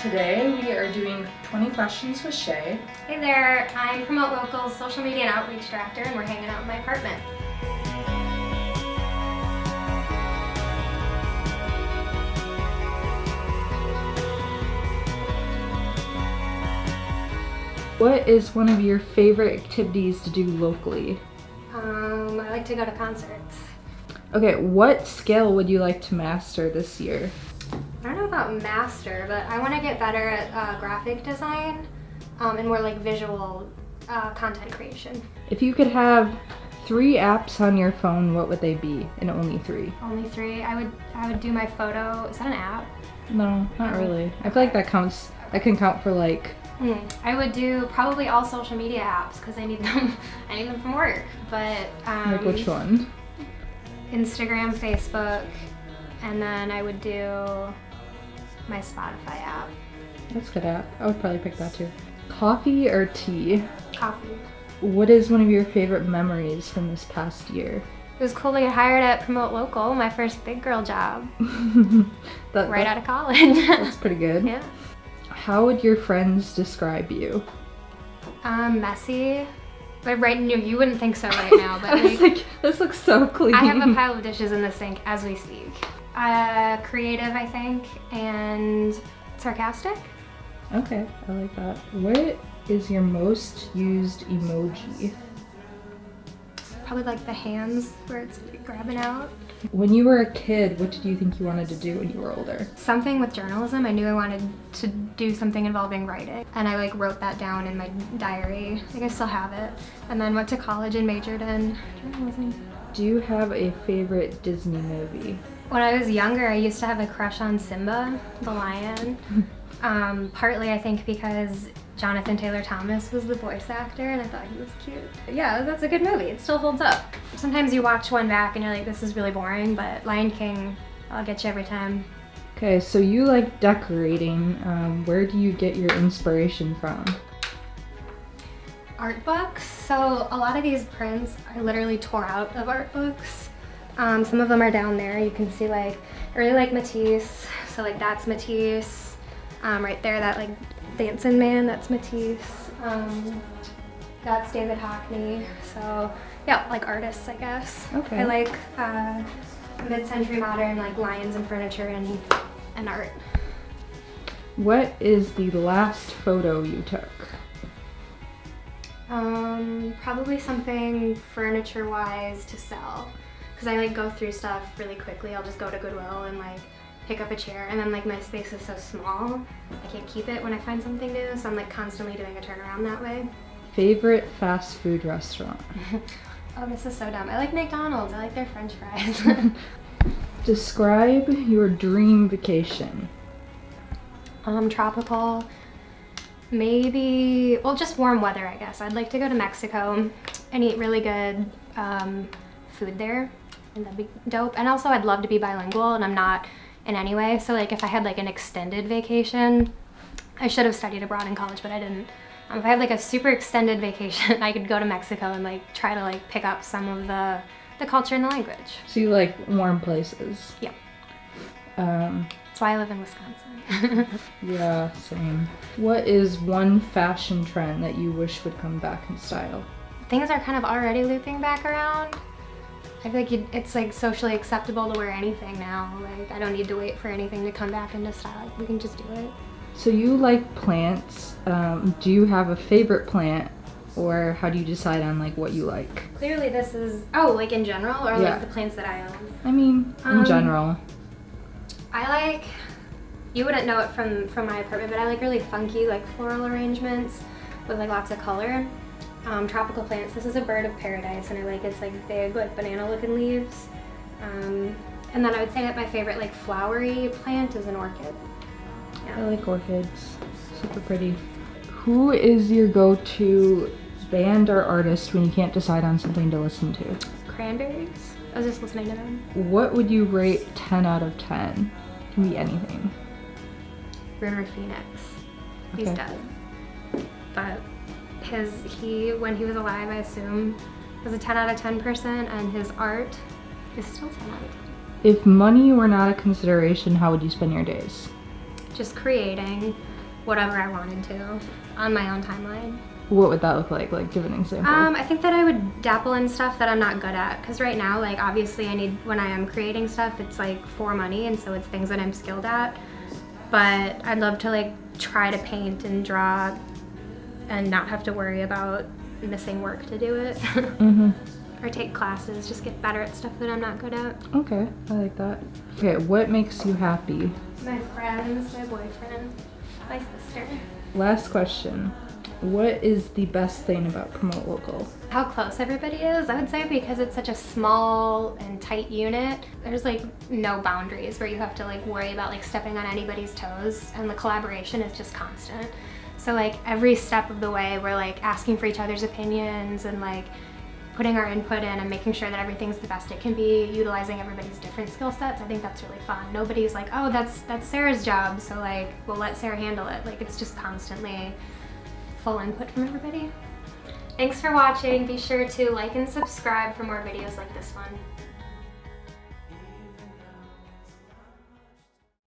Today we are doing 20 questions with Shay. Hey there, I'm Promote Local's social media and outreach director, and we're hanging out in my apartment. What is one of your favorite activities to do locally? I like to go to concerts. Okay, what skill would you like to master this year? I don't know about master, but I want to get better at graphic design and more like visual content creation. If you could have 3 apps on your phone, what would they be? And only 3. Only 3. I would do my photo. Is that an app? No, not really. I feel like that counts. That can count for like. I would do probably all social media apps because I need them. I need them from work. But Like which one? Instagram, Facebook, and then I would do my Spotify app. That's a good app. I would probably pick that too. Coffee or tea? Coffee. What is one of your favorite memories from this past year? It was cool to get hired at Promote Local, my first big girl job, right out of college. That's pretty good. Yeah. How would your friends describe you? Messy. But you wouldn't think so right now, but I was like, this looks so clean. I have a pile of dishes in the sink as we speak. Creative, I think, and sarcastic. Okay, I like that. What is your most used emoji? Probably like the hands where it's grabbing out. When you were a kid, what did you think you wanted to do when you were older? Something with journalism. I knew I wanted to do something involving writing, and I like wrote that down in my diary. I think I still have it. And then went to college and majored in journalism. Do you have a favorite Disney movie? When I was younger, I used to have a crush on Simba, the lion. Partly I think because Jonathan Taylor Thomas was the voice actor and I thought he was cute. Yeah, that's a good movie. It still holds up. Sometimes you watch one back and you're like, this is really boring, but Lion King, I'll get you every time. Okay, so you like decorating. Where do you get your inspiration from? Art books. So a lot of these prints I literally tore out of art books. Some of them are down there. You can see like, I really like Matisse. So like that's Matisse. Right there, that like dancing man, that's Matisse. That's David Hockney. So yeah, like artists, I guess. Okay. I like mid-century modern, like lions and furniture and art. What is the last photo you took? Probably something furniture-wise to sell. Because I like go through stuff really quickly. I'll just go to Goodwill and like pick up a chair, and then like my space is so small, I can't keep it when I find something new, so I'm like constantly doing a turnaround that way. Favorite fast food restaurant? Oh, this is so dumb. I like McDonald's. I like their French fries. Describe your dream vacation. Tropical. Maybe, well, just warm weather, I guess. I'd like to go to Mexico and eat really good food there, and that'd be dope. And also I'd love to be bilingual, and I'm not in any way. So like if I had like an extended vacation, I should have studied abroad in college, but I didn't. If I had like a super extended vacation, I could go to Mexico and like try to like pick up some of the culture and the language. So you like warm places? Yeah. That's why I live in Wisconsin. Yeah, same. What is one fashion trend that you wish would come back in style? Things are kind of already looping back around. I feel like it's like socially acceptable to wear anything now. Like I don't need to wait for anything to come back into style. Like, we can just do it. So you like plants. Do you have a favorite plant, or how do you decide on like what you like? Clearly this is, oh, like in general, or Yeah. like the plants that I own? I mean, in general. I like, you wouldn't know it from my apartment, but I like really funky like floral arrangements with like lots of color. Tropical plants. This is a bird of paradise, and I like its like big like banana looking leaves. And then I would say that my favorite like flowery plant is an orchid. I like orchids. Super pretty. Who is your go-to band or artist when you can't decide on something to listen to? Cranberries. I was just listening to them. What would you rate 10 out of 10? Can be anything. River Phoenix. He's Okay. dead. But when he was alive, I assume, was a 10 out of 10 person, and his art is still 10 out of 10. If money were not a consideration, how would you spend your days? just creating whatever I wanted to on my own timeline. What would that look like? Like, give an example. I think that I would dabble in stuff that I'm not good at, because right now, like, obviously I need, when I am creating stuff, it's like for money, and so it's things that I'm skilled at. But I'd love to like try to paint and draw and not have to worry about missing work to do it. Or take classes, just get better at stuff that I'm not good at. Okay, I like that. Okay, what makes you happy? My friends, my boyfriend, my sister. Last question. What is the best thing about Promote Local? How close everybody is, I would say, because it's such a small and tight unit. There's like no boundaries where you have to like worry about like stepping on anybody's toes, and the collaboration is just constant. So like every step of the way we're like asking for each other's opinions and like putting our input in and making sure that everything's the best it can be, utilizing everybody's different skill sets. I think that's really fun. Nobody's like, oh, that's Sarah's job, so like we'll let Sarah handle it. Like it's just constantly full input from everybody. Thanks for watching. Be sure to like and subscribe for more videos like this one.